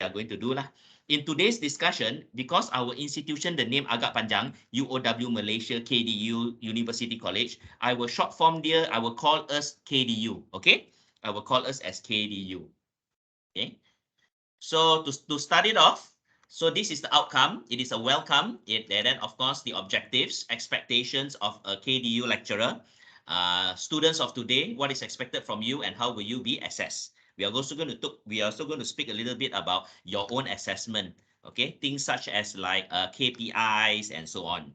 are going to do lah. In today's discussion, because our institution, the name agak panjang, UOW Malaysia KDU University College, I will short form there, I will call us KDU, okay? I will call us as KDU, okay? So to start it off, so this is the outcome. It is a welcome. And then, of course, the objectives, expectations of a KDU lecturer. Students of today, what is expected from you and how will you be assessed? We are also going to speak a little bit about your own assessment. Okay, things such as like KPIs and so on.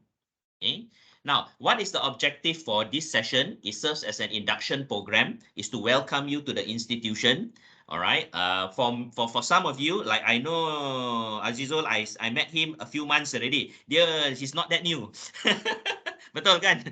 Okay. Now, what is the objective for this session? It serves as an induction program, is to welcome you to the institution. All right. For some of you, like I know Azizul, I met him a few months already. He's not that new. Betul kan?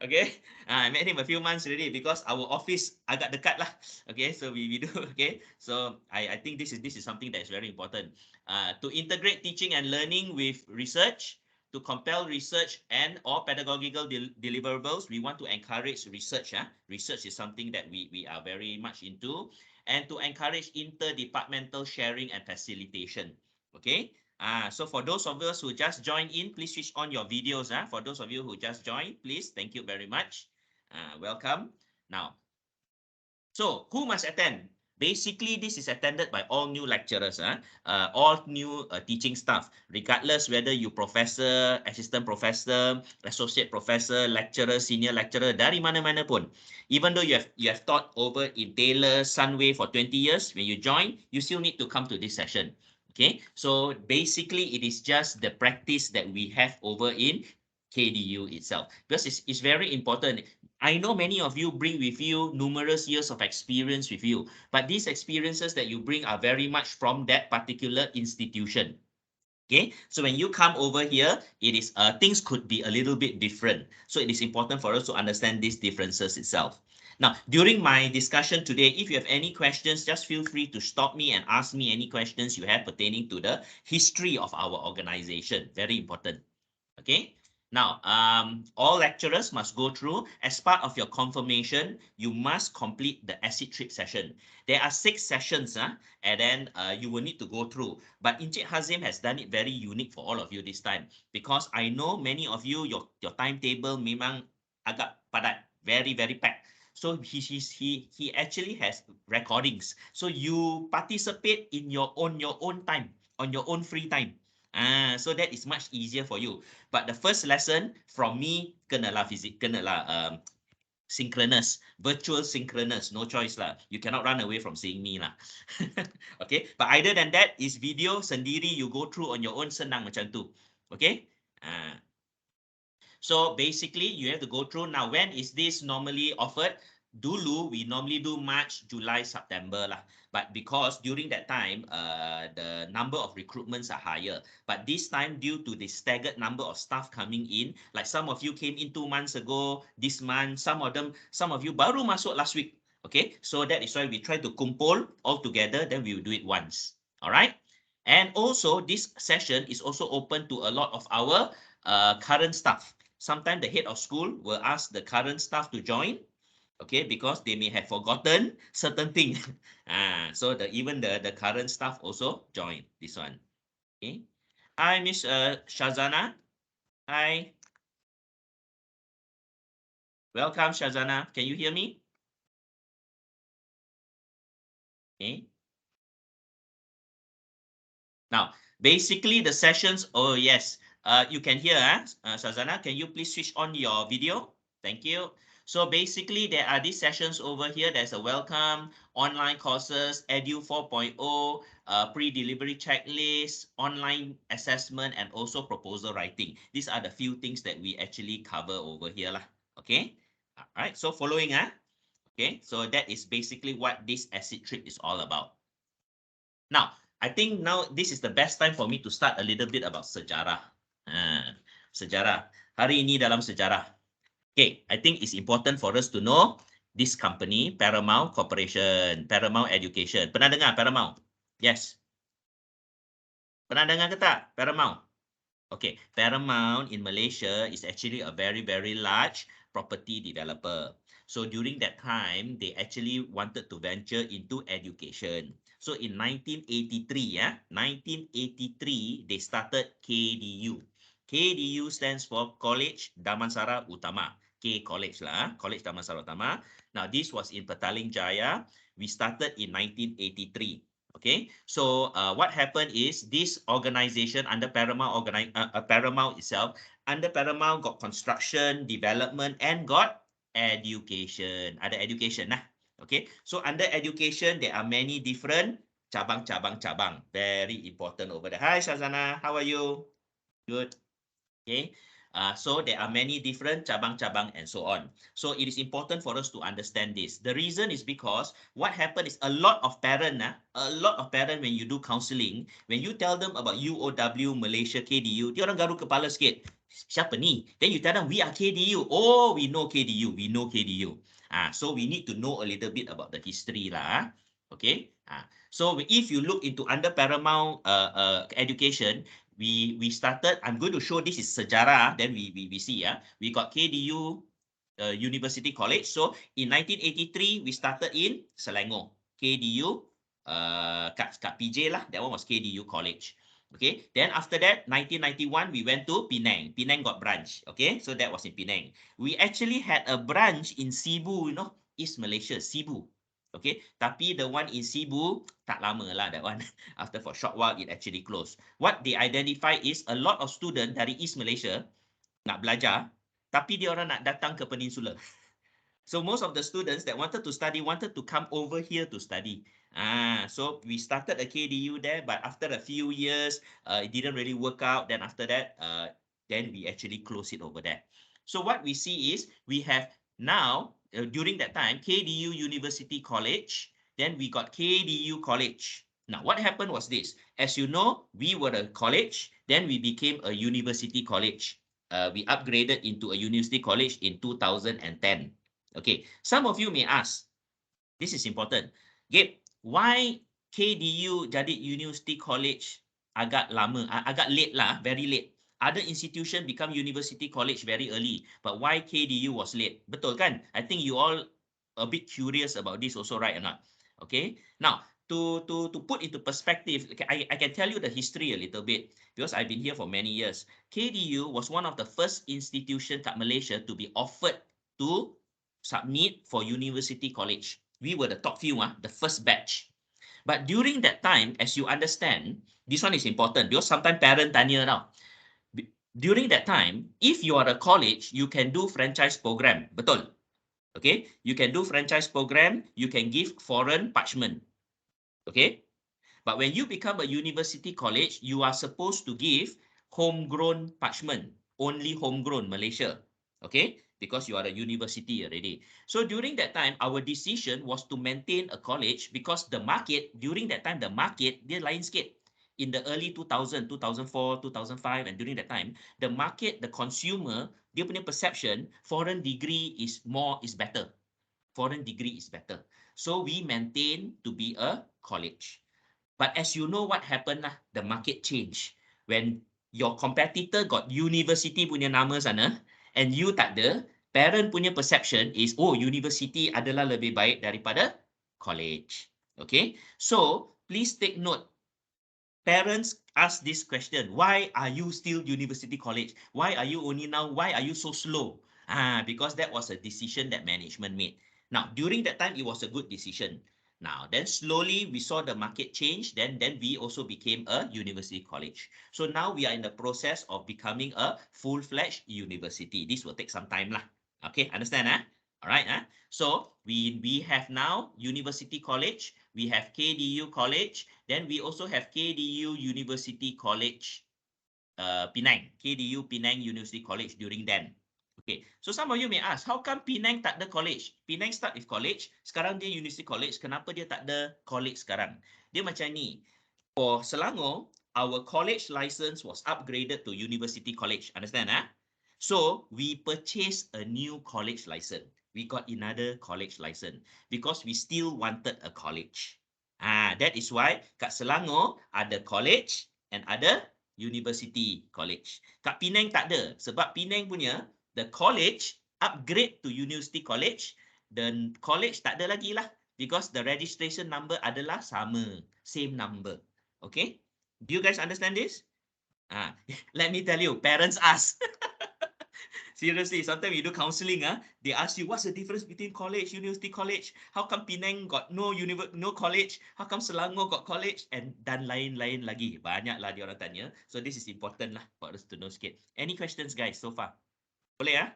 Okay. I met him a few months already because our office agak dekat lah. Okay. So we do. Okay. So I think this is something that is very important. To integrate teaching and learning with research. To compel research and or pedagogical deliverables, we want to encourage research. Research is something that we are very much into. And to encourage interdepartmental sharing and facilitation. Okay. So for those of us who just joined in, please switch on your videos. For those of you who just joined, please, thank you very much. Welcome. Now, so who must attend? Basically, this is attended by all new lecturers, all new teaching staff, regardless whether you professor, assistant professor, associate professor, lecturer, senior lecturer, dari mana-mana pun. Even though you have taught over in Taylor, Sunway for 20 years, when you join, you still need to come to this session. Okay, so basically, it is just the practice that we have over in KDU itself, because it's very important. I know many of you bring with you numerous years of experience with you, but these experiences that you bring are very much from that particular institution. Okay, so when you come over here, it is things could be a little bit different. So it is important for us to understand these differences itself. Now, during my discussion today, if you have any questions, just feel free to stop me and ask me any questions you have pertaining to the history of our organization. Very important. Okay. Now, all lecturers must go through, as part of your confirmation, you must complete the acid trip session. There are 6 sessions, and then you will need to go through. But Encik Hazim has done it very unique for all of you this time, because I know many of you, your timetable memang agak padat, very, very packed. So he actually has recordings. So you participate in your own time, on your own free time. So that is much easier for you. But the first lesson from me, kenalah synchronous, virtual synchronous, no choice lah. You cannot run away from seeing me lah. Okay, but other than that, is video sendiri, you go through on your own, senang macam tu. Okay. So basically, you have to go through. Now, when is this normally offered? Dulu, we normally do March, July, September lah. But because during that time, the number of recruitments are higher. But this time, due to the staggered number of staff coming in, like some of you came in 2 months ago, this month, some of you baru masuk last week. Okay, so that is why we try to kumpul all together, then we will do it once. All right. And also, this session is also open to a lot of our current staff. Sometimes the head of school will ask the current staff to join, okay, because they may have forgotten certain things. So even the current staff also join this one. Okay. Hi, Miss Shazana. Hi. Welcome, Shazana. Can you hear me? Okay. Now, basically the sessions, oh yes, you can hear, Shazana, can you please switch on your video? Thank you. So basically, there are these sessions over here. There's a welcome, online courses, Edu 4.0, pre-delivery checklist, online assessment, and also proposal writing. These are the few things that we actually cover over here lah. Okay. All right. So following, okay. So that is basically what this acid trip is all about. Now, I think now this is the best time for me to start a little bit about sejarah. Sejarah. Hari ini dalam sejarah. Okay, I think it's important for us to know this company, Paramount Corporation, Paramount Education. Pernah dengar Paramount? Yes. Pernah dengar ke tak Paramount? Okay, Paramount in Malaysia is actually a very, very large property developer. So during that time, they actually wanted to venture into education. So in 1983, 1983, they started KDU. KDU stands for College Damansara Utama. K College lah, College Damansara Utama. Now this was in Petaling Jaya. We started in 1983. Okay, so what happened is this organization under Paramount Paramount itself, under Paramount got construction, development, and got education. Ada education lah. Okay, so under education there are many different cabang. Very important over there. Hi Shazana, how are you? Good. Okay. So there are many different cabang and so on. So it is important for us to understand this. The reason is because what happened is a lot of parents when you do counselling, when you tell them about UOW Malaysia KDU, dia orang garu kepala sikit. Siapa ni? Then you tell them we are KDU. Oh, we know KDU. So we need to know a little bit about the history lah. Okay. So if you look into under Paramount education, we started, I'm going to show this is sejarah, then we see, we got KDU University College. So in 1983, we started in Selangor. KDU, kat PJ lah, that one was KDU College. Okay, then after that, 1991, we went to Penang. Penang got branch, okay, so that was in Penang. We actually had a branch in Cebu, East Malaysia, Cebu. Okay, tapi the one in Cebu, tak lama lah that one. After for a short while, it actually closed. What they identify is a lot of student dari East Malaysia nak belajar, tapi dia orang nak datang ke Peninsula. So most of the students that wanted to study wanted to come over here to study. So we started a KDU there, but after a few years, it didn't really work out. Then after that, then we actually closed it over there. So what we see is we have now, during that time, KDU University College, then we got KDU College. Now, what happened was this. As you know, we were a college, then we became a university college. We upgraded into a university college in 2010. Okay, some of you may ask, this is important. Gabe, why KDU jadi university college agak lama, agak late lah, very late. Other institution become university college very early, but why KDU was late? Betul kan? I think you all a bit curious about this also, right or not? Okay, now to put into perspective, I can tell you the history a little bit because I've been here for many years. KDU was one of the first institution kat Malaysia to be offered to submit for university college. We were the top few, the first batch. But during that time, as you understand, this one is important because sometimes parents tanya now. During that time, if you are a college, you can do franchise program. Betul. Okay, you can do franchise program, you can give foreign parchment. Okay, but when you become a university college, you are supposed to give homegrown parchment, only homegrown Malaysia. Okay, because you are a university already. So during that time, our decision was to maintain a college because the market, during that time, the market, dia lain sikit. In the early 2000, 2004, 2005, and during that time, the market, the consumer, dia punya perception, foreign degree is better. Foreign degree is better. So we maintain to be a college. But as you know what happened lah, the market changed. When your competitor got university punya nama sana, and you tak ada, parent punya perception is, oh, university adalah lebih baik daripada college. Okay, so please take note. Parents ask this question, why are you still university college? Why are you only now? Why are you so slow? Because that was a decision that management made. Now, during that time, it was a good decision. Now, then slowly we saw the market change. Then we also became a university college. So now we are in the process of becoming a full-fledged university. This will take some time lah. Okay, understand? All right. So we have now university college. We have KDU College. Then we also have KDU University College, Penang. KDU Penang University College during then. Okay, so some of you may ask, how come Penang tak ada college? Penang start with college, sekarang dia University College, kenapa dia tak ada college sekarang? Dia macam ni, for Selangor, our college license was upgraded to University College, understand? So, we purchased a new college license. We got another college license because we still wanted a college. That is why kat Selangor ada college and ada university college. Kat Penang tak ada sebab Penang punya the college upgrade to university college, the college tak ada lagi lah, because the registration number adalah sama, same number. Okay, do you guys understand this? Let me tell you, parents ask. Seriously, sometimes you do counseling, they ask you, what's the difference between college, university college? How come Penang got no college? How come Selangor got college? And dan lain-lain lagi. Banyaklah dia orang tanya. So this is important lah for us to know sikit. Any questions, guys, so far? Boleh,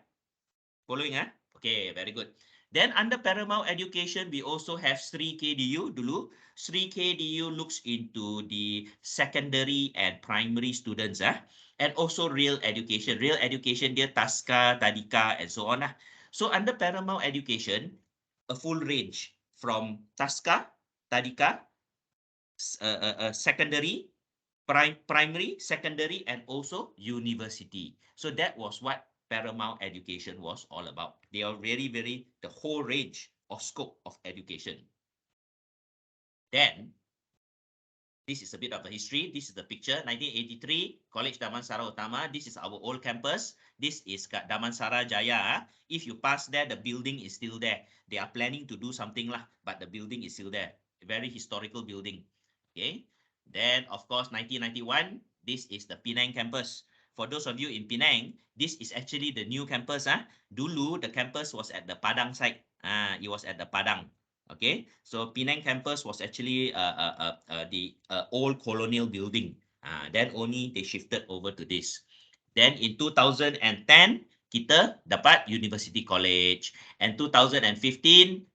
Following, Okay, very good. Then under Paramount Education, we also have Sri KDU dulu. Sri KDU looks into the secondary and primary students, and also real education. Real education dia Taska, Tadika, and so on. So under Paramount Education, a full range from Taska, Tadika, secondary, primary, secondary, and also university. So that was what Paramount Education was all about. They are very, the whole range of scope of education. Then, this is a bit of a history. This is the picture, 1983, College Damansara Utama. This is our old campus. This is Damansara Jaya. If you pass there, the building is still there. They are planning to do something lah, but the building is still there. A very historical building. Okay. Then, of course, 1991, this is the Penang campus. For those of you in Penang, this is actually the new campus. Dulu, the campus was at the Padang site. It was at the Padang. Okay, so Penang campus was actually the old colonial building. Then only they shifted over to this. Then in 2010, kita dapat University College. And 2015,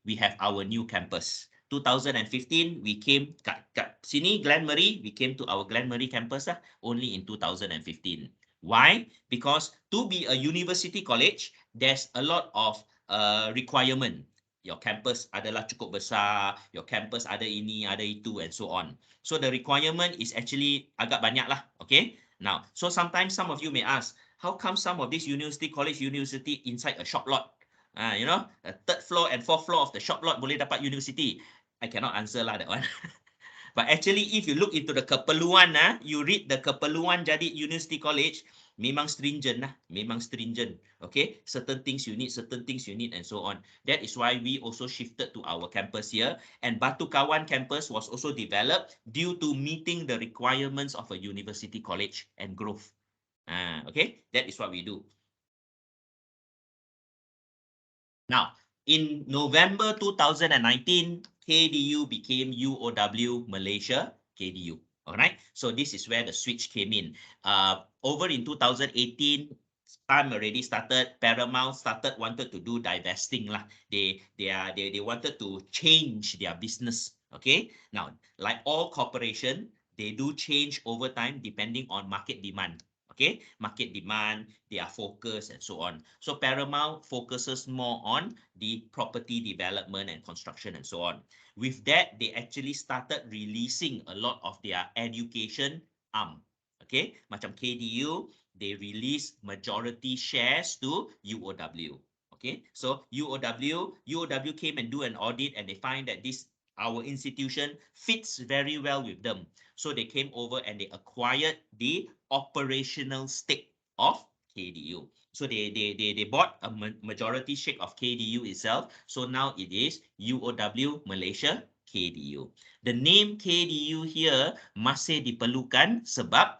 we have our new campus. 2015, we came kat sini, Glenmarie, we came to our Glenmarie campus only in 2015. Why? Because to be a university college, there's a lot of requirement. Your campus adalah cukup besar, your campus ada ini, ada itu, and so on. So the requirement is actually agak banyak lah, okay? Now, so sometimes some of you may ask, how come some of this university inside a shop lot? A third floor and fourth floor of the shop lot boleh dapat university. I cannot answer lah that one. But actually, if you look into the keperluan, you read the keperluan jadi university college, memang stringent lah, memang stringent. Okay, certain things you need, and so on. That is why we also shifted to our campus here. And Batu Kawan campus was also developed due to meeting the requirements of a university college and growth. Okay, that is what we do. Now, in November 2019, KDU became UOW Malaysia KDU. All right. So this is where the switch came in. Over in 2018, time already started. Paramount wanted to do divesting lah. They wanted to change their business. Okay. Now, like all corporation, they do change over time depending on market demand. Okay, market demand, their focus, and so on. So Paramount focuses more on the property development and construction and so on. With that, they actually started releasing a lot of their education arm. Okay, macam KDU, they release majority shares to UOW. Okay, so UOW came and do an audit, and they find that our institution fits very well with them. So they came over and they acquired the operational stake of KDU. So they bought a majority stake of KDU itself. So now it is UOW Malaysia KDU. The name KDU here masih diperlukan sebab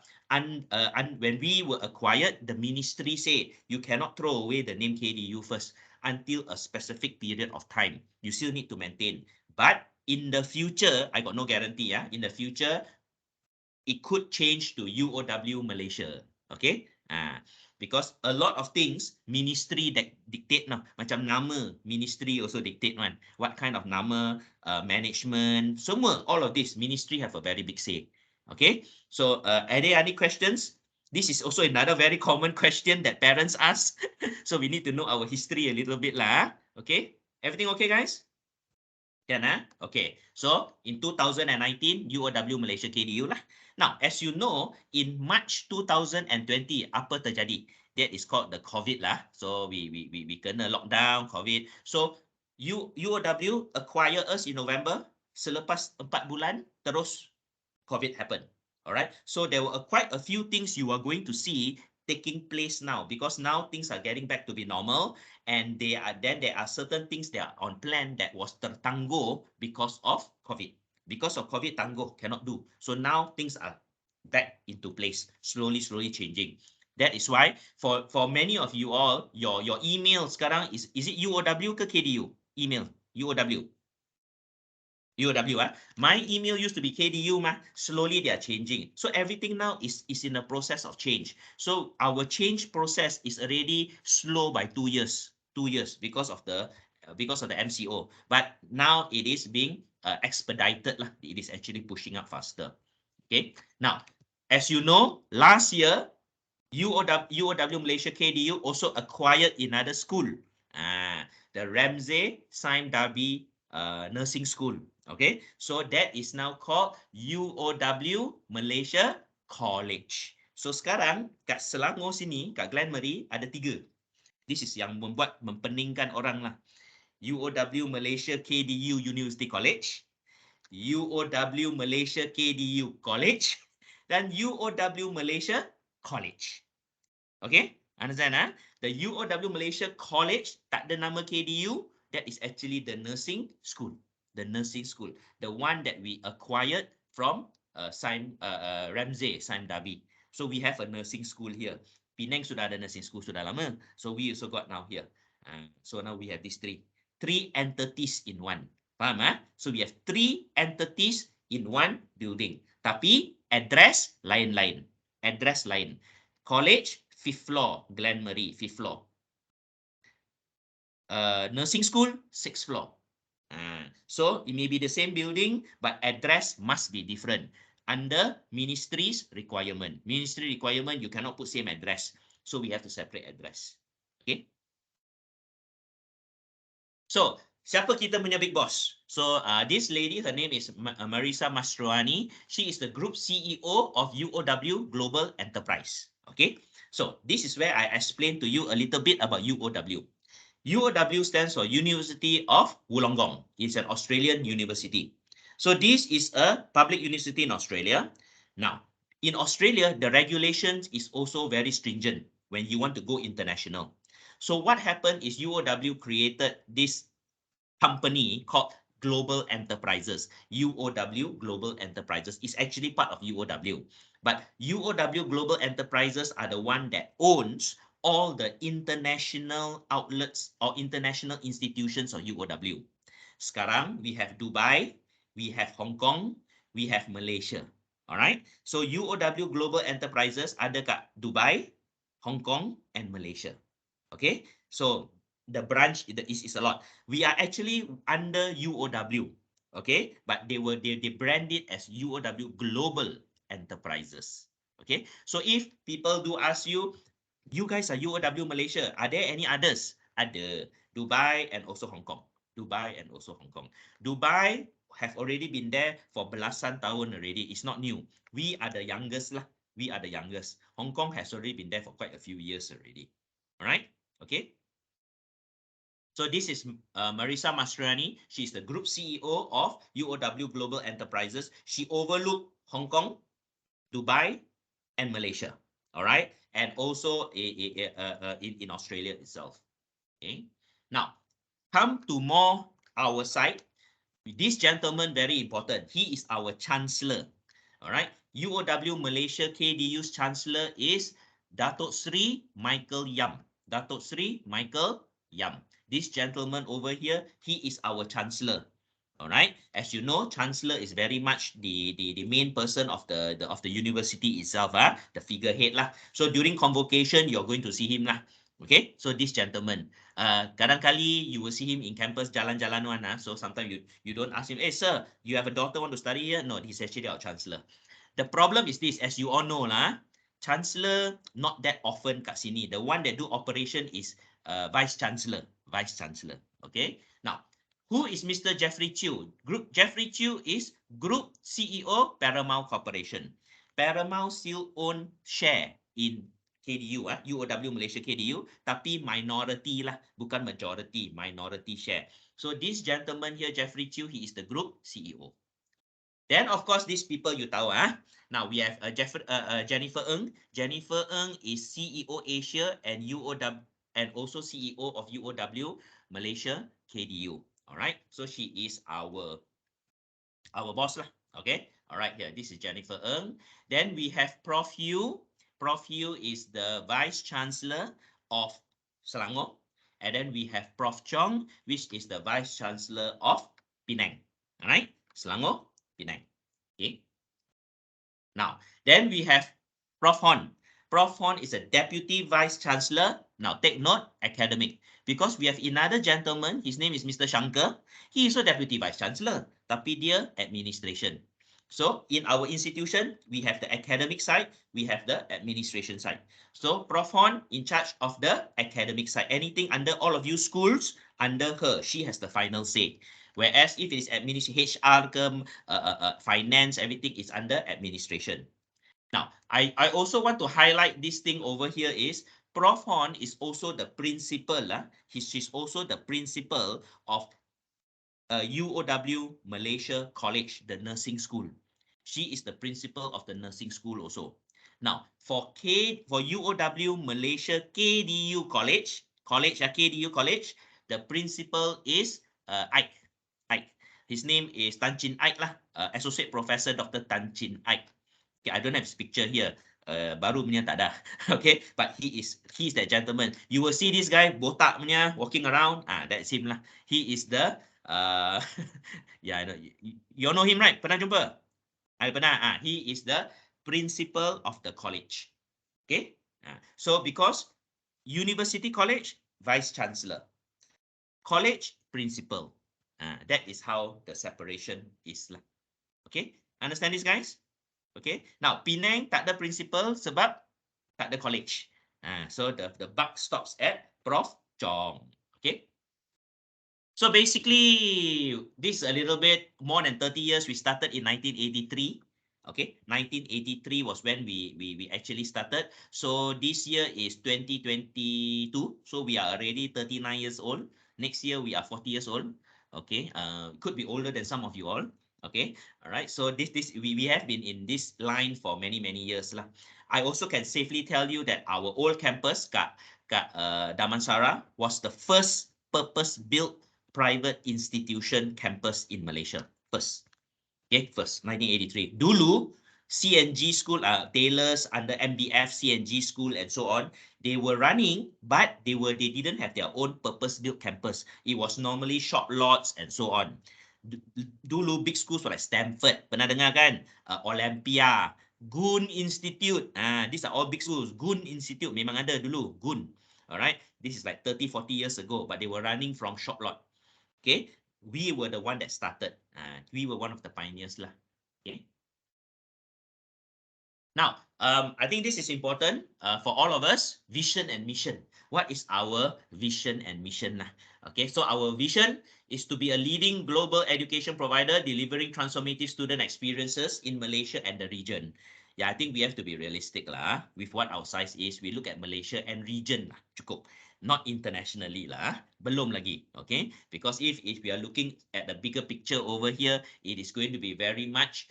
when we were acquired, the ministry said you cannot throw away the name KDU first until a specific period of time. You still need to maintain. But in the future, I got no guarantee. In the future, it could change to UOW Malaysia. Okay? Because a lot of things, ministry dictate now. Macam nama, ministry also dictate one. What kind of nama, management, semua, all of this, ministry have a very big say. Okay? So, are there any questions? This is also another very common question that parents ask. So, we need to know our history a little bit lah. Okay? Everything okay, guys? Okay, so in 2019, UOW Malaysia KDU lah. Now, as you know, in March 2020, apa terjadi? That is called the COVID lah. So we kena lockdown, COVID. So UOW acquire us in November. Selepas 4 bulan, terus COVID happen. Alright, so there were quite a few things you are going to see taking place now, because now things are getting back to be normal, and there are certain things that are on plan that was tertangguh because of COVID. Because of COVID, tangguh cannot do. So now things are back into place, slowly changing. That is why for many of you all, your email sekarang is it UOW ke KDU? Email UOW. UOW, my email used to be KDU, slowly they are changing. So everything now is in a process of change. So our change process is already slow by 2 years, because of the MCO. But now it is being expedited. It is actually pushing up faster. Okay. Now, as you know, last year, UOW Malaysia KDU also acquired another school, the Ramsay Sime Darby Nursing School. Okay, so that is now called UOW Malaysia College. So sekarang kat Selangor sini, kat Glenmarie ada 3. This is yang mempeningkan orang lah. UOW Malaysia KDU University College, UOW Malaysia KDU College, dan UOW Malaysia College. Okay, understand? The UOW Malaysia College tak ada nama KDU. That is actually the nursing school. The nursing school. The one that we acquired from Ramsay, Sime Darby. So we have a nursing school here. Penang sudah ada nursing school sudah lama. So we also got now here. So now we have these 3 entities in one. Faham? So we have 3 entities in one building. Tapi address lain-lain. Address lain. College, 5th floor, Glenmarie, 5th floor. Nursing school, 6th floor. So it may be the same building, but address must be different. Under ministry's requirement. Ministry requirement, you cannot put same address. So we have to separate address. Okay. So, siapa kita punya big boss? So, this lady, her name is Marisa Mastroani. She is the group CEO of UOW Global Enterprise. Okay. So, this is where I explain to you a little bit about UOW. UOW stands for University of Wollongong. It's an Australian university. So this is a public university in Australia. Now, in Australia, the regulations is also very stringent when you want to go international. So what happened is UOW created this company called Global Enterprises. UOW Global Enterprises is actually part of UOW. But UOW Global Enterprises are the one that owns all the international outlets or international institutions of UOW. Sekarang, we have Dubai, we have Hong Kong, we have Malaysia. All right. So UOW Global Enterprises ada kat Dubai, Hong Kong, and Malaysia. Okay. So the branch is a lot. We are actually under UOW. Okay. But they brand it as UOW Global Enterprises. Okay. So if people do ask you, you guys are UOW Malaysia, are there any others? Ada. Dubai and also Hong Kong. Dubai and also Hong Kong. Dubai have already been there for belasan tahun already. It's not new. We are the youngest lah. We are the youngest. Hong Kong has already been there for quite a few years already. All right? Okay. So this is Marisa Mastroani. She's the group CEO of UOW Global Enterprises. She overlooked Hong Kong, Dubai, and Malaysia. All right, and also in Australia itself. Okay, now come to more our side. This gentleman, very important. He is our chancellor. All right, UOW Malaysia KDU's chancellor is Datuk Sri Michael Yam. Datuk Sri Michael Yam. This gentleman over here, he is our chancellor. All right. As you know, chancellor is very much the main person of the university itself, the figurehead lah. So during convocation, you're going to see him lah. Okay. So this gentleman, kadang-kali you will see him in campus jalan-jalan one. So sometimes you don't ask him, hey sir, you have a daughter want to study here? No, he's actually our chancellor. The problem is this, as you all know lah, chancellor not that often kat sini. The one that do operation is vice chancellor. Okay. Now, who is Mr. Jeffrey Chew? Jeffrey Chew is Group CEO Paramount Corporation. Paramount still own share in KDU, UOW Malaysia KDU, tapi minority lah, bukan majority, minority share. So this gentleman here, Jeffrey Chew, he is the Group CEO. Then, of course, these people you tahu, Now, we have Jennifer Ng. Jennifer Ng is CEO Asia and UOW, and also CEO of UOW Malaysia KDU. All right. So she is our boss lah. Okay. All right. Here, this is Jennifer Ng. Then we have Prof. Yu. Prof. Yu is the Vice Chancellor of Selangor. And then we have Prof. Chong, which is the Vice Chancellor of Penang. All right. Selangor, Penang. Okay. Now, then we have Prof. Hon. Prof. Hon is a Deputy Vice Chancellor. Now, take note, academic. Because we have another gentleman, his name is Mr. Shankar. He is a Deputy Vice Chancellor, tapi dia administration. So, in our institution, we have the academic side, we have the administration side. So, Prof. Hon in charge of the academic side. Anything under all of you schools, under her, she has the final say. Whereas if it is administration, HR, finance, everything is under administration. Now, I also want to highlight this thing over here is Prof. Hon is also the principal. She's also the principal of UOW Malaysia College, the nursing school. She is the principal of the nursing school also. Now, for UOW Malaysia KDU College, KDU College, the principal is Ike. His name is Tan Chin Ike lah, Associate Professor Dr. Tan Chin Ike. Okay, I don't have his picture here. Baru punya tak ada. Okay, but he is that gentleman. You will see this guy botak punya walking around. That's him lah. He is the yeah, I know. You all know him, right? Pernah jumpa? Pernah. He is the principal of the college. Okay, so because University College, Vice Chancellor, college principal. That is how the separation is. Okay, understand this, guys? Okay, now Penang tak ada principal sebab tak ada college. So the buck stops at Prof. Chong. Okay. So basically, this is a little bit more than 30 years. We started in 1983. Okay, 1983 was when we actually started. So this year is 2022. So we are already 39 years old. Next year, we are 40 years old. Okay, could be older than some of you all. Okay, all right. So we have been in this line for many years lah. I also can safely tell you that our old campus, kat Damansara, was the first purpose-built private institution campus in Malaysia. First. Okay, first, 1983. Dulu, CNG school, Taylor's under MBF, CNG school, and so on, they were running, but they didn't have their own purpose-built campus. It was normally shop lots and so on. Dulu, big schools were like Stanford, pernah dengar kan? Olympia, Gun Institute. These are all big schools. Gun Institute memang ada dulu, Gun. All right, this is like 30, 40 years ago, but they were running from shop lot. Okay, we were the one that started. We were one of the pioneers lah. Okay. Now, I think this is important for all of us. Vision and mission. What is our vision and mission lah? Okay, so our vision is to be a leading global education provider delivering transformative student experiences in Malaysia and the region. Yeah, I think we have to be realistic lah. With what our size is, we look at Malaysia and region lah. Cukup. Not internationally lah, belum lagi, okay? Because if we are looking at the bigger picture over here, it is going to be very much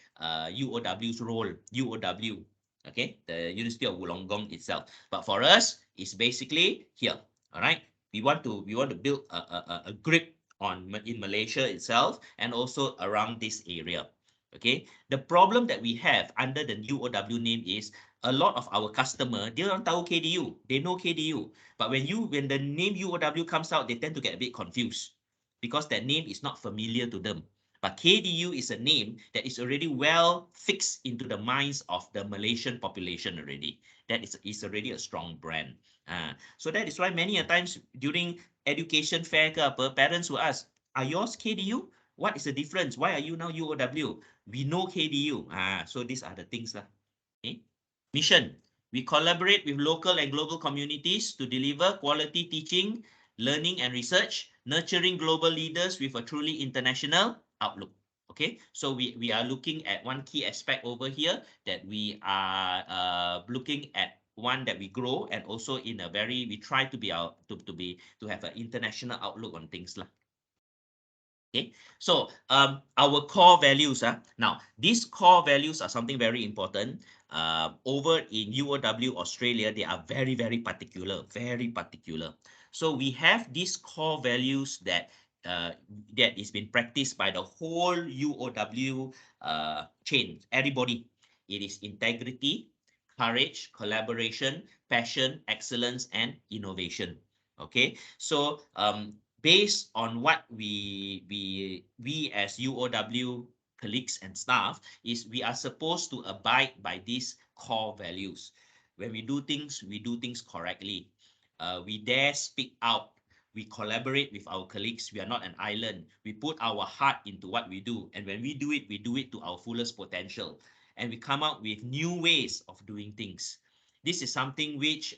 UOW's role, UOW, okay? The University of Wollongong itself. But for us, it's basically here, all right? We want to build a grip in Malaysia itself and also around this area. Okay, the problem that we have under the UOW name is a lot of our customer, they don't tahu KDU, they know KDU, but when the name UOW comes out, they tend to get a bit confused because that name is not familiar to them. But KDU is a name that is already well fixed into the minds of the Malaysian population already. That is already a strong brand. So that is why many a times during education fair ke apa, parents will ask, are yours KDU? What is the difference? Why are you now UOW? We know KDU. So these are the things lah. Okay. Mission. We collaborate with local and global communities to deliver quality teaching, learning and research, nurturing global leaders with a truly international outlook. Okay, so we are looking at one key aspect over here that we are looking at one that we grow and also in a very we try to be to have an international outlook on things lah. Okay, so our core values. Now, these core values are something very important. Over in UOW Australia, they are very, very particular, very particular. So we have these core values that is being practiced by the whole UOW chain, everybody. It is integrity, courage, collaboration, passion, excellence, and innovation. Okay, so based on what we as UOW colleagues and staff is we are supposed to abide by these core values. When we do things correctly. We dare speak out. We collaborate with our colleagues. We are not an island. We put our heart into what we do. And when we do it to our fullest potential. And we come out with new ways of doing things. This is something which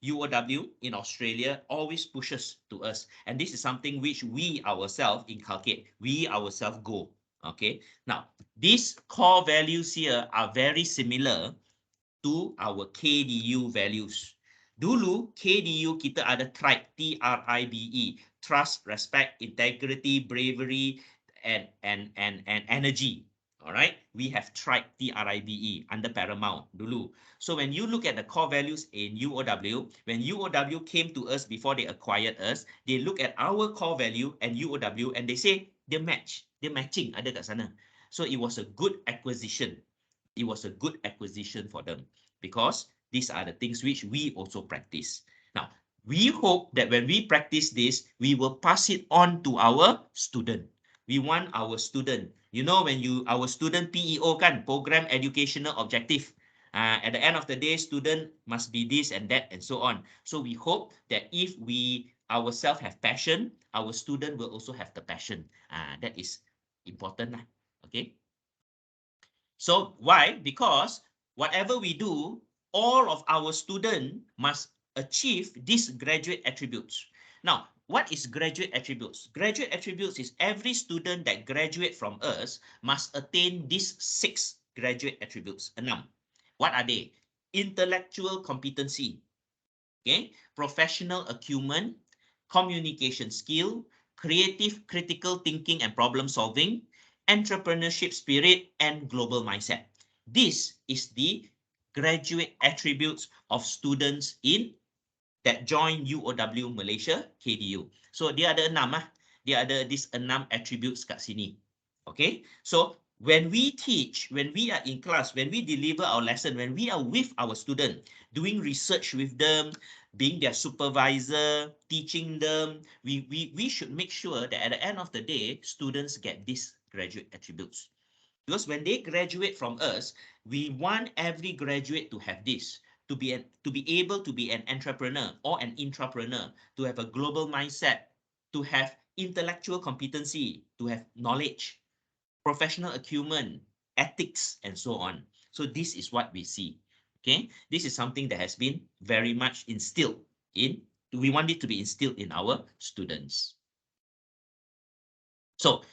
UOW in Australia always pushes to us. And this is something which we ourselves inculcate. We ourselves go. Okay. Now, these core values here are very similar to our KDU values. Dulu, KDU kita ada tribe, TRIBE, trust, respect, integrity, bravery, and energy. All right, we have tribe, TRIBE, under paramount dulu. So when you look at the core values in UOW, when UOW came to us before they acquired us, they look at our core value and UOW and they say they match, they're matching ada kat sana. So it was a good acquisition. It was a good acquisition for them because these are the things which we also practice. Now, we hope that when we practice this, we will pass it on to our student. We want our student, you know, when our student PEO kan, program educational objective. At the end of the day, student must be this and that and so on. So we hope that if we ourselves have passion, our student will also have the passion. That is important. Okay. So why? Because whatever we do, all of our students must achieve these graduate attributes. Now, what is graduate attributes? Graduate attributes is every student that graduate from us must attain these 6 graduate attributes. 6. What are they? Intellectual competency, okay? Professional acumen, communication skill, creative critical thinking and problem solving, entrepreneurship spirit, and global mindset. This is the graduate attributes of students in that join UOW Malaysia KDU. So dia ada 6 Dia ada these 6 attributes kat sini. Okay? So when we teach, when we are in class, when we deliver our lesson, when we are with our student, doing research with them, being their supervisor, teaching them, we should make sure that at the end of the day, students get these graduate attributes. Because when they graduate from us, we want every graduate to have this, to be able to be an entrepreneur or an intrapreneur, to have a global mindset, to have intellectual competency, to have knowledge, professional acumen, ethics, and so on. So this is what we see. Okay, this is something that has been very much instilled in. We want it to be instilled in our students. So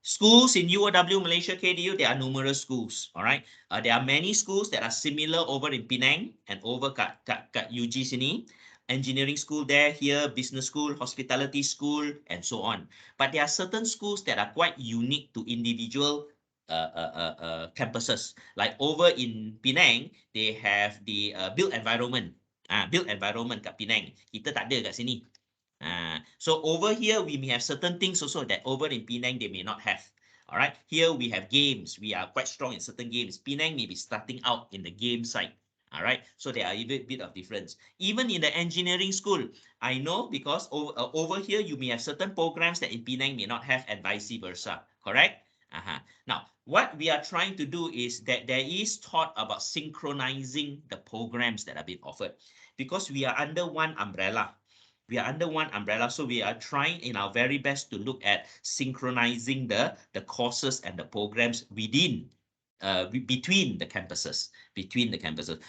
schools in UOW Malaysia KDU, there are numerous schools. All right, there are many schools that are similar over in Penang and over kat UG sini. Engineering school there, here, business school, hospitality school, and so on. But there are certain schools that are quite unique to individual campuses. Like over in Penang, they have the built environment. Built environment kat Penang. Kita tak ada kat sini. So over here, we may have certain things also that over in Penang, they may not have. All right, here we have games. We are quite strong in certain games. Penang may be starting out in the game side. All right, so there are a bit of difference. Even in the engineering school, I know because over here, you may have certain programs that in Penang may not have and vice versa, correct? Now, what we are trying to do is that there is thought about synchronizing the programs that are being offered because we are under one umbrella. We are under one umbrella, so we are trying in our very best to look at synchronizing the courses and the programs within between the campuses,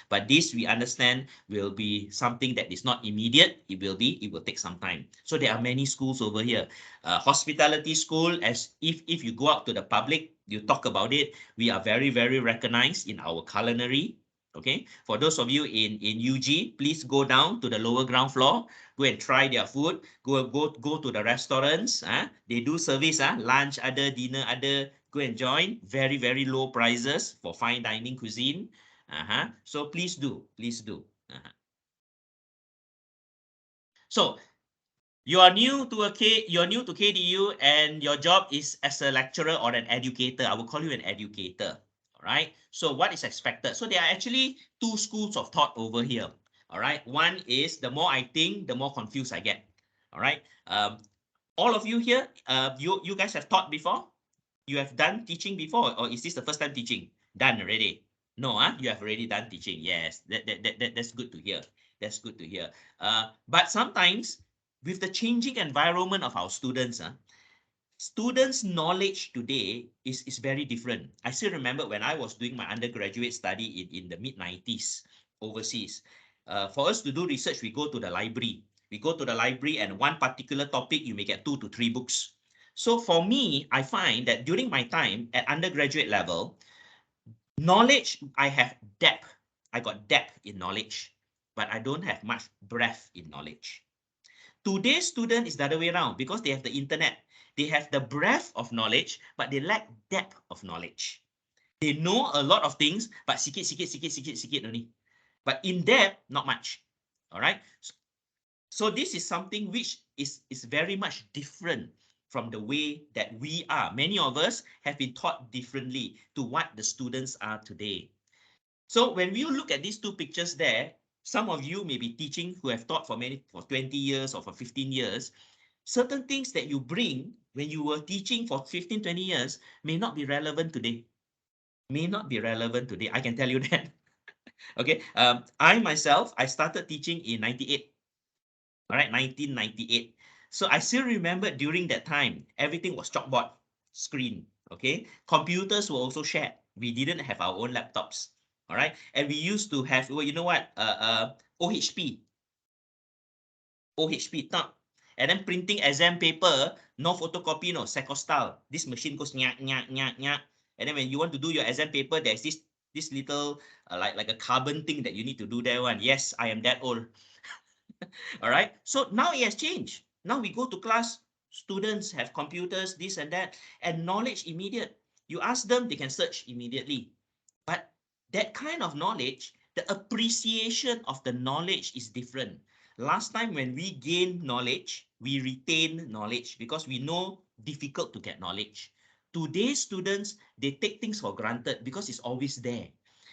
But this we understand will be something that is not immediate. It will take some time. So there are many schools over here. Hospitality school, as if you go out to the public, you talk about it. We are very, very recognized in our culinary. Okay, for those of you in UG, please go down to the lower ground floor, go and try their food, go to the restaurants. They do service, lunch ada, dinner ada, go and join. Very, very low prices for fine dining cuisine. So please do, please do. So you're new to KDU and your job is as a lecturer or an educator. I will call you an educator. All right. So what is expected? So there are actually two schools of thought over here. All right. One is the more I think, the more confused I get. All right. All of you here, you guys have taught before? You have done teaching before, or is this the first time teaching? Done already? No, you have already done teaching. Yes, that's good to hear. That's good to hear. But sometimes with the changing environment of our students, students' knowledge today is very different. I still remember when I was doing my undergraduate study in the mid-90s overseas. For us to do research, we go to the library. We go to the library and one particular topic, you may get 2 to 3 books. So for me, I find that during my time at undergraduate level, knowledge, I have depth. I got depth in knowledge, but I don't have much breadth in knowledge. Today's student is the other way around because they have the internet. They have the breadth of knowledge, but they lack depth of knowledge. They know a lot of things, but sikit only. But in depth, not much. All right. So this is something which is very much different from the way that we are. Many of us have been taught differently to what the students are today. So when we look at these two pictures there, some of you may be teaching who have taught for 20 years or for 15 years. Certain things that you bring when you were teaching for 15, 20 years may not be relevant today. May not be relevant today. I can tell you that. Okay. I myself, I started teaching in 98. All right, 1998. So I still remember during that time, everything was chalkboard, screen. Okay. Computers were also shared. We didn't have our own laptops. All right. And we used to have, well, you know what? OHP. OHP top. And then printing exam paper, no photocopy, no, Secostal. This machine goes nyak, nyak, nyak, nyak. And then when you want to do your exam paper, there's this little, like a carbon thing that you need to do there one. Yes, I am that old. All right. So now it has changed. Now we go to class, students have computers, this and that, and knowledge immediate. You ask them, they can search immediately. But that kind of knowledge, the appreciation of the knowledge is different. Last time when we gain knowledge, we retain knowledge because we know difficult to get knowledge. Today's students, they take things for granted because it's always there.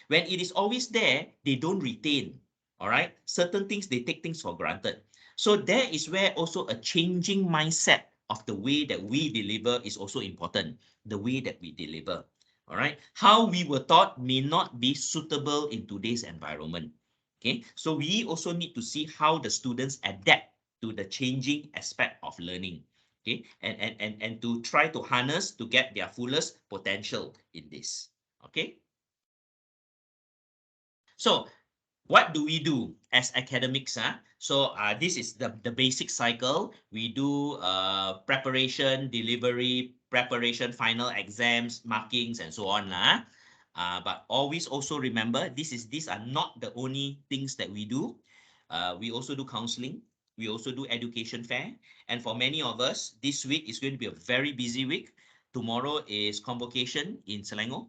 When it is always there, they don't retain. All right. Certain things, they take things for granted. So there is where also a changing mindset of the way that we deliver is also important. The way that we deliver. All right. How we were taught may not be suitable in today's environment. Okay. So we also need to see how the students adapt to the changing aspect of learning. Okay. And to try to harness to get their fullest potential in this. Okay. So what do we do as academics? So this is the basic cycle. We do preparation, delivery, preparation, final exams, markings, and so on. But always also remember, these are not the only things that we do. We also do counseling. We also do education fair. And for many of us, this week is going to be a very busy week. Tomorrow is convocation in Selangor.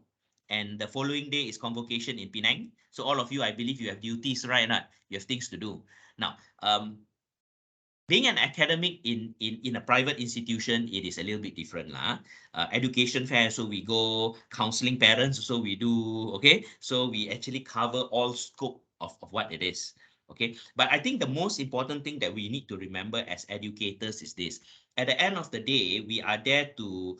And the following day is convocation in Penang. So all of you, I believe you have duties, right? You have things to do. Now, being an academic in a private institution, it is a little bit different. Education fair, so we go, counseling parents, so we do, okay? So we actually cover all scope of what it is. Okay, but I think the most important thing that we need to remember as educators is this. At the end of the day, we are there to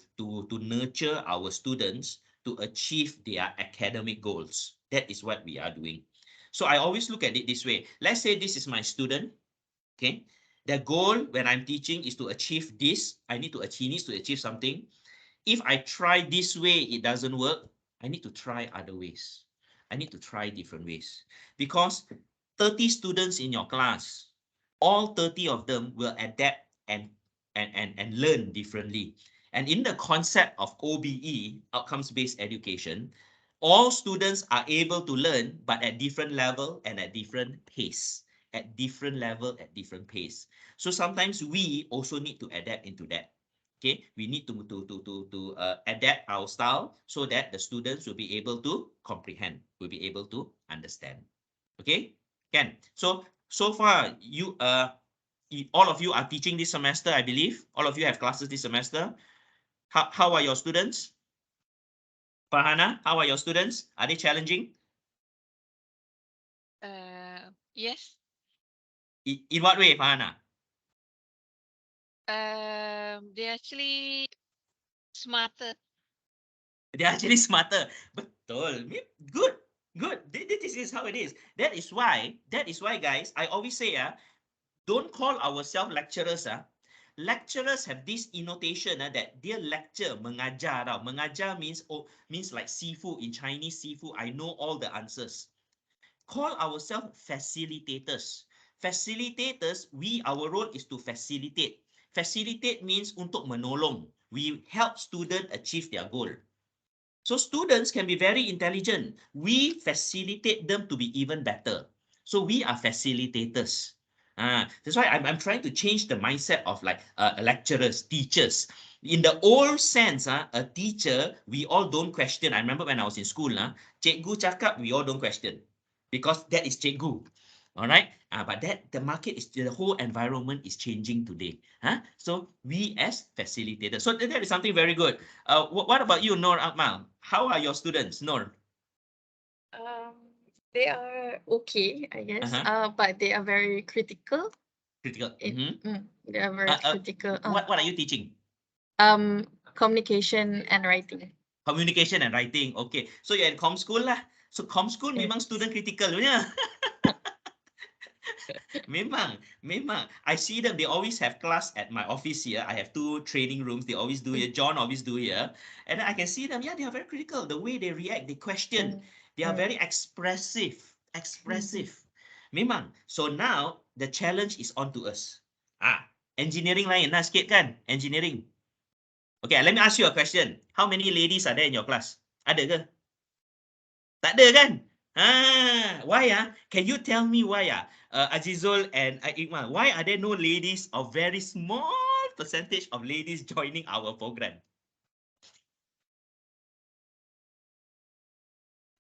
nurture our students to achieve their academic goals. That is what we are doing. So I always look at it this way. Let's say this is my student. Okay, the goal when I'm teaching is to achieve this. He needs to achieve something. If I try this way, it doesn't work, I need to try other ways. I need to try different ways. Because 30 students in your class, all 30 of them will adapt and learn differently. And in the concept of OBE, outcomes-based education, All students are able to learn, but at different level and at different pace. At different level, at different pace. So sometimes we also need to adapt into that. Okay, we need to adapt our style so that the students will be able to comprehend, will be able to understand. Okay, Ken. So far all of you are teaching this semester, I believe. All of you have classes this semester. How are your students? Farhana, how are your students? Are they challenging? Yes. In what way, Farhana? They actually smarter. They're actually smarter. Betul. Good. Good. This is how it is. That is why, guys, I always say, don't call ourselves lecturers. Lecturers have this innotation that dia lecture, mengajar tau. Mengajar means like sifu in Chinese, sifu. I know all the answers. Call ourselves facilitators. Facilitators, our role is to facilitate. Facilitate means untuk menolong. We help students achieve their goal. So students can be very intelligent. We facilitate them to be even better. So we are facilitators. That's why I'm trying to change the mindset of like lecturers, teachers. In the old sense, a teacher, we all don't question. I remember when I was in school, cikgu cakap, we all don't question. Because that is cikgu. All right. But the market is, the whole environment is changing today. So we as facilitators. So that is something very good. What about you, Noor Akmal? How are your students, Noor? Um, they are okay, I guess. Uh-huh. But they are very critical. Critical. They are very critical. What are you teaching? Communication and writing. Communication and writing. Okay. So you're in com school lah. So com school memang Yes. student critical punya. Memang. I see them, they always have class at my office here. I have 2 training rooms. They always do here. John always do here. And then I can see them, yeah, they are very critical. The way they react, they question. They are very expressive. Memang. So now, the challenge is on to us. Engineering lain lah sikit kan? Engineering. Okay, let me ask you a question. How many ladies are there in your class? Ada ke? Tak ada kan? Why? Can you tell me why? Azizul and Iqmal, why are there no ladies or very small percentage of ladies joining our program?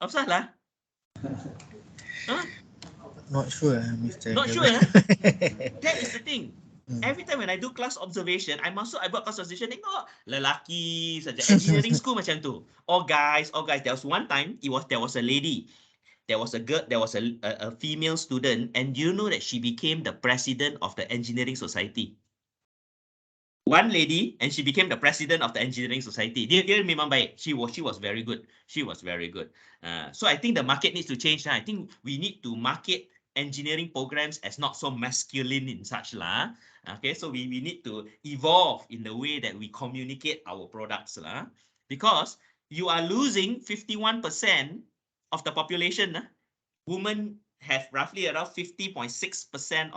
Apa salah? Not sure, Mr. Not sure. That is the thing. Every time when I do class observation, I buat class observation, tengok lelaki saja. Engineering school macam tu. Or guys. There was one time, there was a lady. There was a girl, there was a female student, and you know that she became the president of the engineering society. One lady, and she became the president of the engineering society. Dia memang baik. She was very good. So I think the market needs to change. I think we need to market engineering programs as not so masculine in such lah. Okay, so we need to evolve in the way that we communicate our products lah. Because you are losing 51% of the population. Women have roughly around 50.6%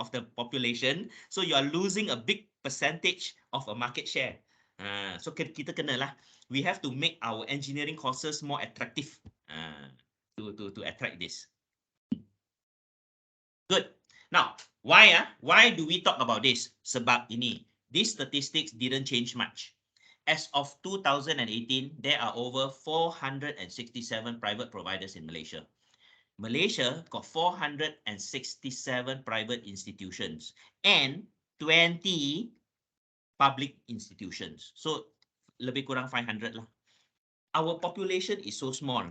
of the population. So you are losing a big percentage of a market share. So kita kena lah. We have to make our engineering courses more attractive to attract this. Good. Now, why do we talk about this? Sebab ini, these statistics didn't change much. As of 2018, there are over 467 private providers in Malaysia. Malaysia got 467 private institutions and 20 public institutions. So, lebih kurang 500 lah. Our population is so small.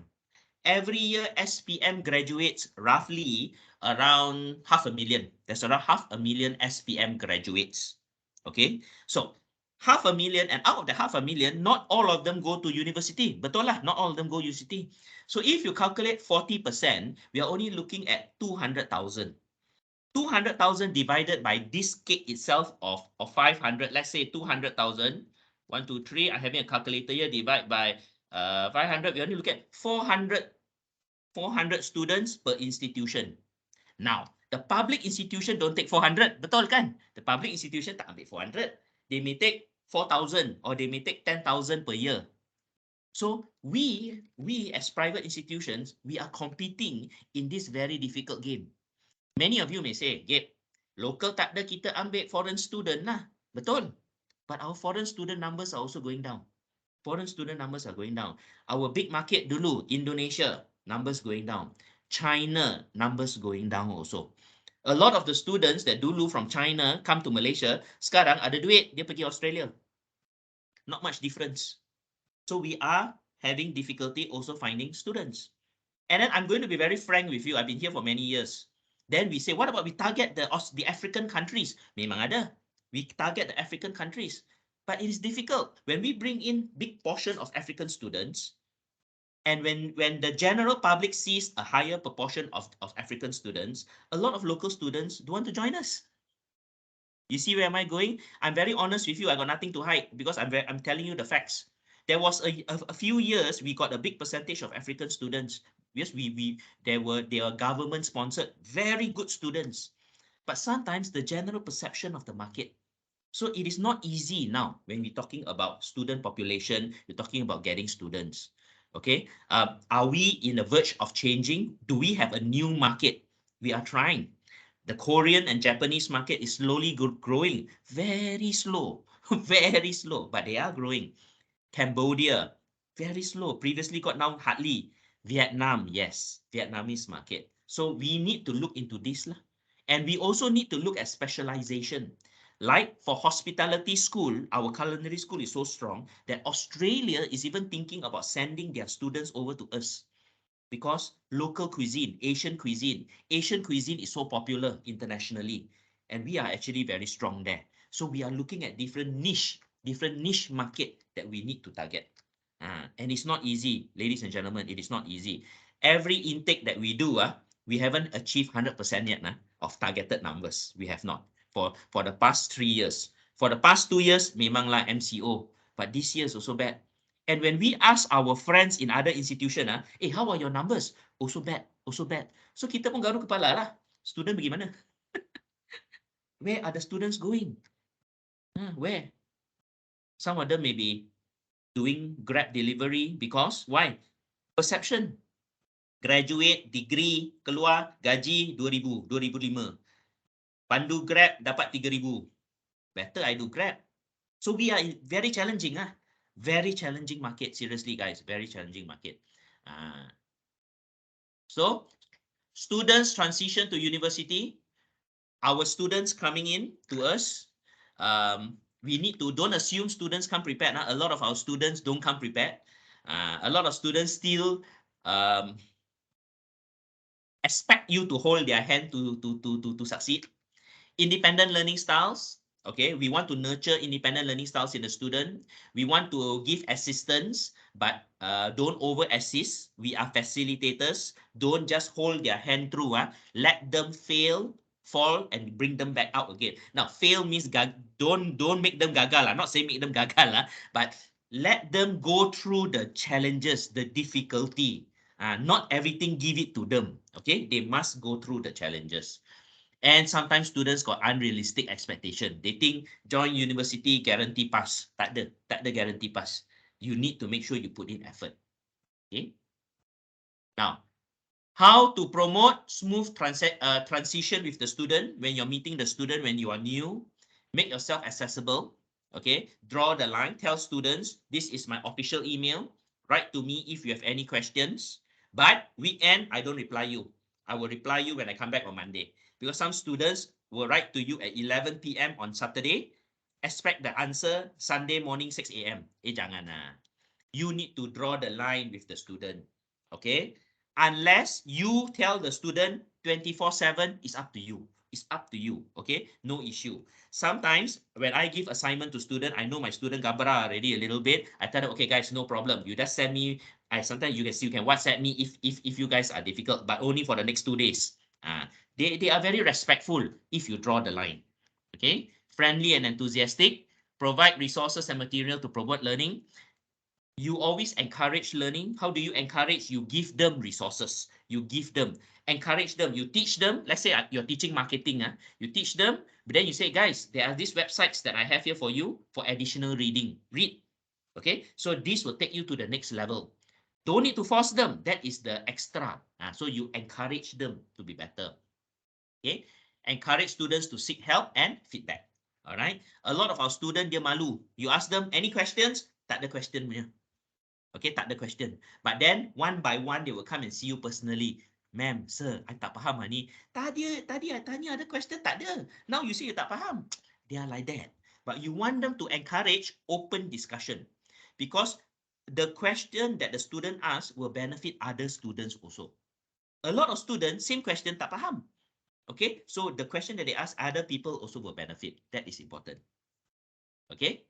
Every year, SPM graduates roughly around 500,000. There's around 500,000 SPM graduates. Okay, so 500,000, and out of the 500,000, not all of them go to university. Betul lah, not all of them go university. So if you calculate 40%, we are only looking at 200,000. 200,000 divided by this cake itself of 500. Let's say 200,000. 1, 2, 3. I'm having a calculator here. Divide by 500. We only look at 400 students per institution. Now, the public institution don't take 400. Betul kan? The public institution tak ambil 400. They may take 4,000 or they may take 10,000 per year. So we as private institutions, we are competing in this very difficult game. Many of you may say, Gabe, local tak ada, kita ambil foreign student lah. Betul. But our foreign student numbers are also going down. Foreign student numbers are going down. Our big market dulu, Indonesia, numbers going down. China, numbers going down also. A lot of the students that dulu from China come to Malaysia, sekarang ada duit, dia pergi Australia. Not much difference. So we are having difficulty also finding students. And then I'm going to be very frank with you. I've been here for many years. Then we say, what about we target the African countries? Memang ada. We target the African countries. But it is difficult. When we bring in big portion of African students, and when the general public sees a higher proportion of African students, a lot of local students don't want to join us. You see where am I going? I'm very honest with you. I got nothing to hide because I'm telling you the facts. There was a few years we got a big percentage of African students. Yes, they are government sponsored, very good students. But sometimes the general perception of the market. So it is not easy now when we're talking about student population, you're talking about getting students. Okay, are we in the verge of changing? Do we have a new market? We are trying. The Korean and Japanese market is slowly growing, very slow, very slow, but they are growing. Cambodia, very slow. Previously got now hardly. Vietnam, yes, Vietnamese market. So we need to look into this lah. And we also need to look at specialization. Like for hospitality school, our culinary school is so strong that Australia is even thinking about sending their students over to us. Because local cuisine, Asian cuisine is so popular internationally. And we are actually very strong there. So we are looking at different niche market that we need to target. And it's not easy, ladies and gentlemen, it is not easy. Every intake that we do, we haven't achieved 100% yet of targeted numbers. We have not. For the past 3 years. For the past 2 years, memanglah MCO. But this year is also bad. And when we ask our friends in other institution, how are your numbers? Also bad, also bad. So kita pun garuk kepala lah. Student bagaimana? Where are the students going? Where? Some of them may be doing Grab delivery because, why? Perception. Graduate, degree, keluar, gaji 2,000, 2,500. Pandu Grab dapat 3,000. Better I do Grab. So we are very challenging. Very challenging market. Seriously, guys, very challenging market. So students transition to university. Our students coming in to us, we need to, don't assume students come prepared. A lot of our students don't come prepared. A lot of students still expect you to hold their hand to succeed. Independent learning styles. Okay, we want to nurture independent learning styles in the student. We want to give assistance, but don't over assist. We are facilitators. Don't just hold their hand through. Let them fail, fall, and bring them back out again. Now, fail means don't make them gagal. Not saying make them gagal, but let them go through the challenges, the difficulty. Not everything give it to them. Okay, they must go through the challenges. And sometimes students got unrealistic expectation. They think join university guarantee pass. Tak ada guarantee pass. You need to make sure you put in effort. Okay. Now, how to promote smooth transition with the student when you're meeting the student when you are new. Make yourself accessible. Okay. Draw the line. Tell students this is my official email. Write to me if you have any questions. But weekend, I don't reply you. I will reply you when I come back on Monday. Because some students will write to you at 11 p.m. on Saturday, expect the answer Sunday morning 6 a.m. Jangan. You need to draw the line with the student. Okay? Unless you tell the student 24/7, it's up to you. It's up to you. Okay? No issue. Sometimes when I give assignment to student, I know my student gabra already a little bit. I tell them, okay, guys, no problem. You just send me. Sometimes you can WhatsApp me if you guys are difficult, but only for the next 2 days. They are very respectful if you draw the line. Okay, friendly and enthusiastic, provide resources and material to promote learning. You always encourage learning. How do you encourage? You give them resources. You give them, encourage them. You teach them. Let's say you're teaching marketing. You teach them, but then you say, guys, there are these websites that I have here for you for additional reading. Read. Okay, so this will take you to the next level. Don't need to force them. That is the extra. So you encourage them to be better. Okay, encourage students to seek help and feedback. All right, a lot of our students dia malu. You ask them any questions, tak ada question punya. Okay, tak ada question. But then one by one they will come and see you personally. Ma'am, sir, I tak faham ni. Tadi I tanya ada question, tak ada. Now you say you tak faham. They are like that. But you want them to encourage open discussion. Because the question that the student asks will benefit other students also. A lot of students, same question, tak faham. Okay, so the question that they ask, other people also will benefit. That is important. Okay.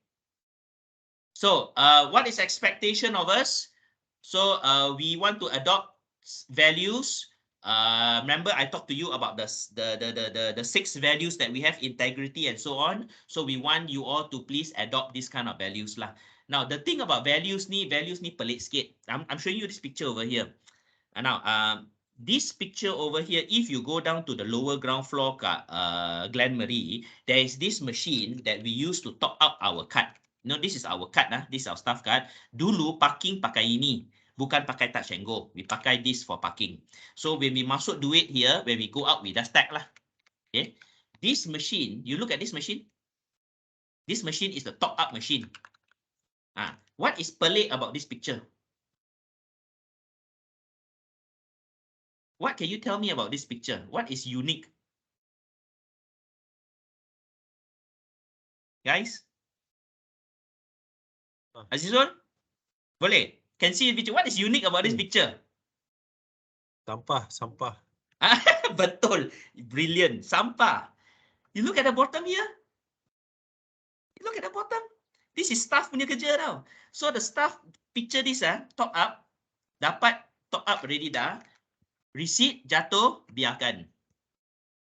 So, what is expectation of us? So, we want to adopt values. Remember, I talked to you about the 6 values that we have, integrity and so on. So, we want you all to please adopt this kind of values lah. Now, the thing about values ni pelik sikit. I'm showing you this picture over here. Now, this picture over here, if you go down to the lower ground floor kat Glen Marie, there is this machine that we use to top up our card. No, this is our card. This is our staff card. Dulu parking pakai ini. Bukan pakai touch and go. We pakai this for parking. So when we masuk duit here, when we go out, we just tag lah. Okay. This machine, you look at this machine. This machine is the top up machine. What is pelik about this picture? What can you tell me about this picture? What is unique? Guys? Azizul? Boleh? Can see the picture. What is unique about this picture? Sampah. Betul. Brilliant. Sampah. You look at the bottom here. You look at the bottom. This is staff punya kerja tau. So the staff picture this top up. Dapat top up ready dah. Receipt jatuh, biarkan.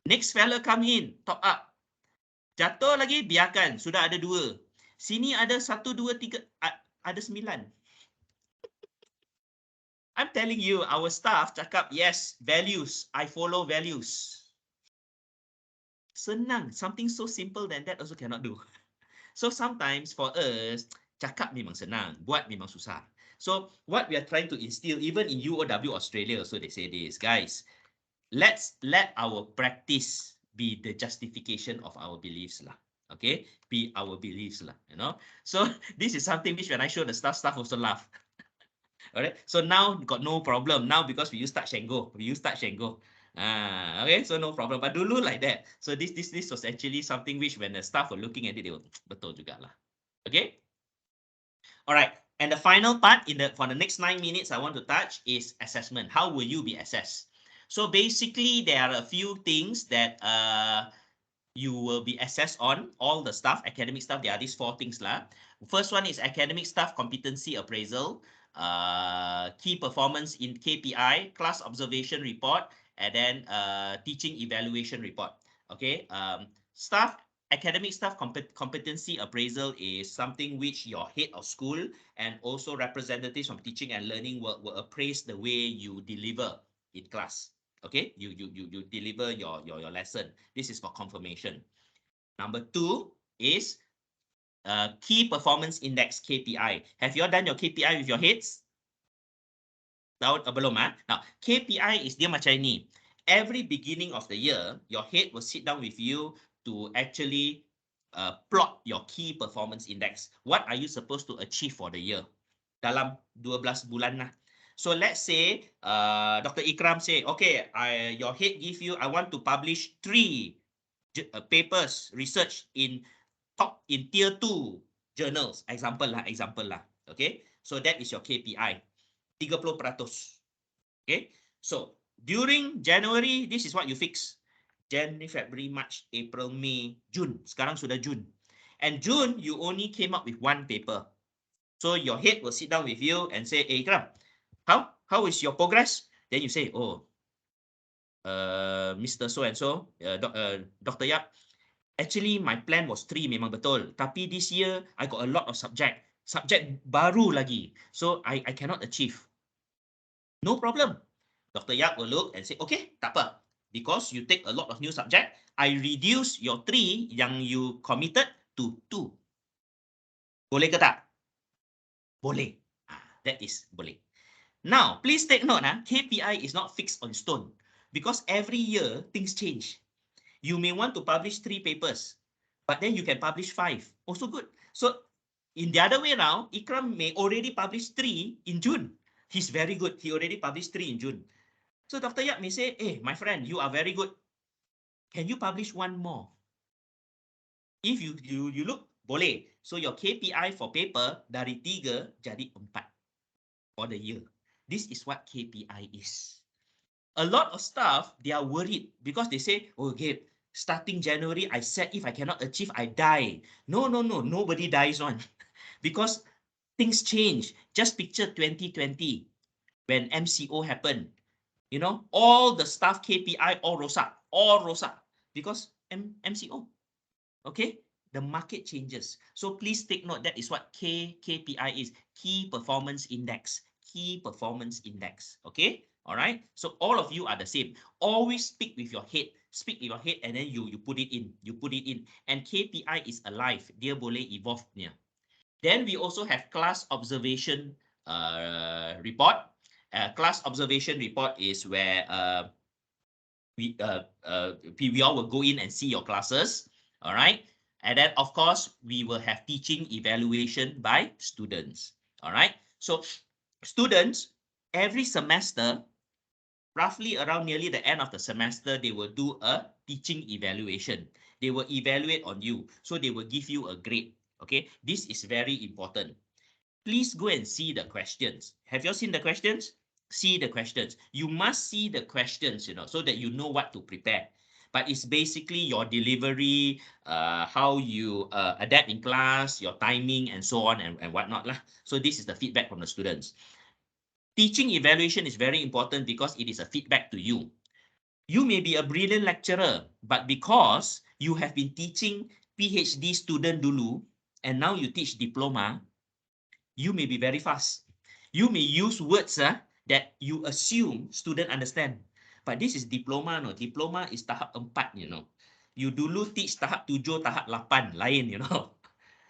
Next fella come in, top up. Jatuh lagi, biarkan. Sudah ada 2. Sini ada 1, 2, 3, ada 9. I'm telling you, our staff cakap, yes, values. I follow values. Senang. Something so simple than that also cannot do. So sometimes for us, cakap memang senang. Buat memang susah. So what we are trying to instill, even in UOW Australia, so they say this, guys, let's let our practice be the justification of our beliefs lah. Okay, be our beliefs lah, you know. So this is something which when I show the staff also laugh. Alright, so now got no problem. Now because we use touch and go, okay, so no problem. But dulu like that. So this was actually something which when the staff were looking at it, they were betul juga lah. Okay. Alright, and the final part for the next 9 minutes I want to touch is assessment. How will you be assessed? So basically, there are a few things that you will be assessed on. All the staff, academic staff, there are these 4 things lah. First one is academic staff competency appraisal, key performance in KPI, class observation report, and then teaching evaluation report. Okay, academic staff competency appraisal is something which your head of school and also representatives from teaching and learning will appraise the way you deliver in class. Okay, you deliver your lesson. This is for confirmation. Number 2 is key performance index, KPI. Have you all done your KPI with your heads? Tahu belum? Now KPI is dia macam ni. Every beginning of the year, your head will sit down with you to actually plot your key performance index. What are you supposed to achieve for the year? Dalam 12 bulan lah. So let's say Dr. Ikram say, okay, your head give you, I want to publish 3 papers, research in tier 2 journals. Example lah. Okay, so that is your KPI. 30%. Okay, so during January, this is what you fix. January, February, March, April, May, June. Sekarang sudah June. And June, you only came up with 1 paper. So your head will sit down with you and say, hey, Ikram, how is your progress? Then you say, oh, Mr. So-and-so, Dr. Yap, actually my plan was 3 memang betul. Tapi this year, I got a lot of subject baru lagi. So I cannot achieve. No problem. Dr. Yap will look and say, okay, tak apa. Because you take a lot of new subject, I reduce your 3 yang you committed to 2. Boleh ke tak? Boleh. That is boleh. Now, please take note, KPI is not fixed on stone because every year things change. You may want to publish 3 papers, but then you can publish 5. Also good. So in the other way around, Ikram may already publish 3 in June. He's very good. He already published 3 in June. So Dr. Yap may say, hey, my friend, you are very good. Can you publish 1 more? If you look, boleh. So your KPI for paper dari 3 jadi 4 for the year. This is what KPI is. A lot of staff, they are worried because they say, oh, Gabe, starting January, I said if I cannot achieve, I die. No, nobody dies on. Because things change. Just picture 2020 when MCO happened. You know, all the staff KPI all rosak because MCO. Okay, the market changes. So please take note, that is what KPI is, Key Performance Index. Key Performance Index. Okay, all right. So all of you are the same. Always speak with your head. Speak with your head, and then you put it in. You put it in. And KPI is alive. Dia boleh evolve nya. Then we also have class observation report. Class observation report is where we all will go in and see your classes. All right. And then, of course, we will have teaching evaluation by students. All right. So students, every semester, roughly around nearly the end of the semester, they will do a teaching evaluation. They will evaluate on you. So they will give you a grade. Okay. This is very important. Please go and see the questions. Have you seen the questions? See the questions. You must see the questions, so that you know what to prepare. But it's basically your delivery, how you adapt in class, your timing, and so on and whatnot. So this is the feedback from the students. Teaching evaluation is very important because it is a feedback to you. You may be a brilliant lecturer, but because you have been teaching PhD student dulu, and now you teach diploma, you may be very fast. You may use words that you assume student understand. But this is diploma, no. Diploma is tahap 4, You dulu teach tahap 7, tahap 8, lain,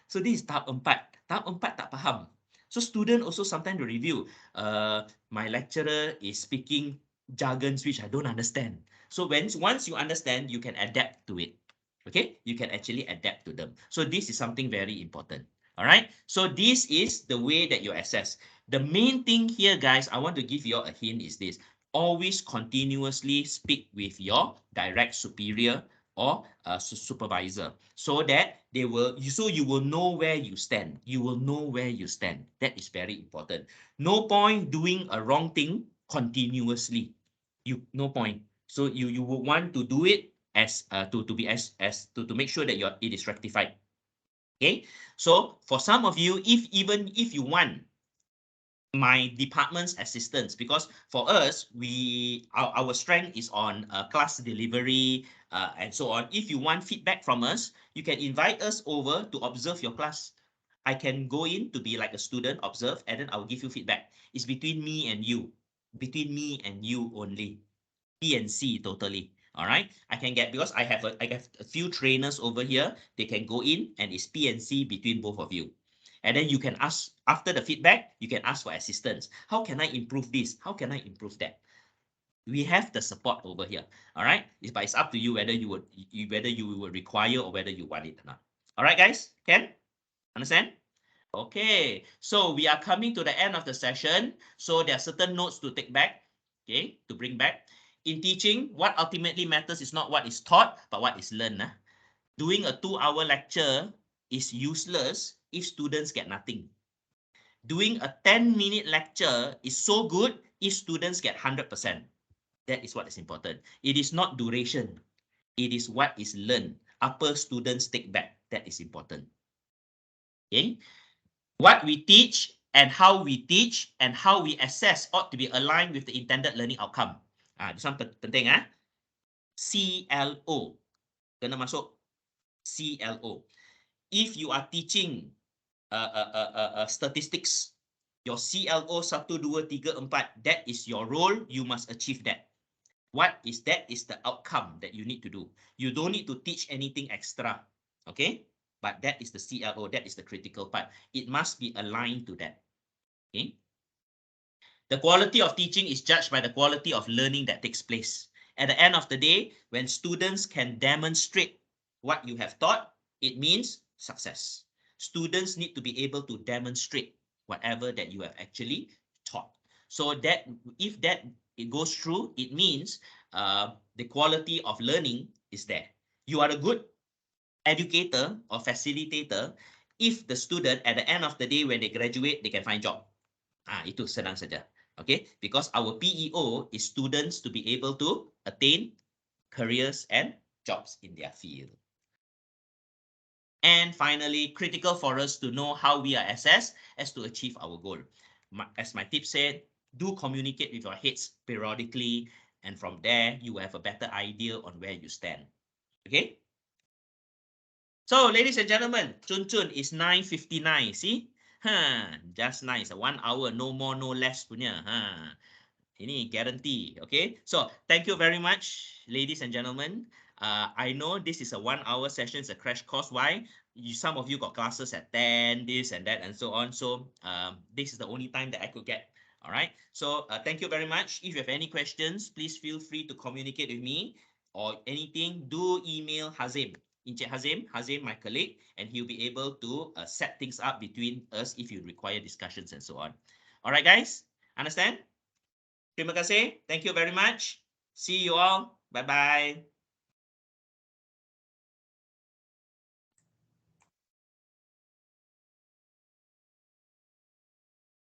So this is tahap 4. Tahap 4 tak faham. So student also sometimes review. My lecturer is speaking jargons which I don't understand. So once you understand, you can adapt to it. Okay, you can actually adapt to them. So this is something very important. All right, so this is the way that you assess. The main thing here, guys, I want to give you a hint is this. Always continuously speak with your direct superior or supervisor so that you will know where you stand. You will know where you stand. That is very important. No point doing a wrong thing continuously. No point. So you will want to do it as to make sure that it is rectified. Okay, so for some of you, even if you want my department's assistance, because for us, our strength is on class delivery and so on. If you want feedback from us, you can invite us over to observe your class. I can go in to be like a student, observe, and then I'll give you feedback. It's between me and you only. P&C totally. All right, I can get, because I have a few trainers over here. They can go in and it's P&C between both of you. And then you can ask, after the feedback, you can ask for assistance. How can I improve this? How can I improve that? We have the support over here. All right, but it's up to you whether you would require or whether you want it or not. All right, guys, can understand? Okay, so we are coming to the end of the session. So there are certain notes to take back, okay, to bring back. In teaching, what ultimately matters is not what is taught, but what is learned. Doing a 2-hour lecture is useless if students get nothing. Doing a 10-minute lecture is so good if students get 100%. That is what is important. It is not duration. It is what is learned. Upper students take back. That is important. Okay. What we teach and how we assess ought to be aligned with the intended learning outcome. This one penting. CLO. Kena masuk CLO. If you are teaching statistics, your CLO 1, 2, 3, 4, that is your role. You must achieve that. That is the outcome that you need to do. You don't need to teach anything extra. Okay? But that is the CLO. That is the critical part. It must be aligned to that. Okay. The quality of teaching is judged by the quality of learning that takes place. At the end of the day, when students can demonstrate what you have taught, it means success. Students need to be able to demonstrate whatever that you have actually taught. So that if that it goes through, it means the quality of learning is there. You are a good educator or facilitator if the student at the end of the day when they graduate, they can find job. Itu senang saja. Okay, because our PEO is students to be able to attain careers and jobs in their field. And finally, critical for us to know how we are assessed as to achieve our goal. As my tip said, do communicate with your heads periodically, and from there, you have a better idea on where you stand. Okay? So, ladies and gentlemen, Chun Chun is 9:59. See? Just nice. 1 hour, no more, no less punya. Ini guarantee. Okay, so thank you very much, ladies and gentlemen. I know this is a 1 hour session, it's a crash course. Why? Some of you got classes at 10, this and that, and so on. So this is the only time that I could get. All right. So thank you very much. If you have any questions, please feel free to communicate with me or anything. Do email Hazim. Encik Hazim, my colleague, and he'll be able to set things up between us if you require discussions and so on. All right, guys. Understand? Terima kasih. Thank you very much. See you all. Bye-bye.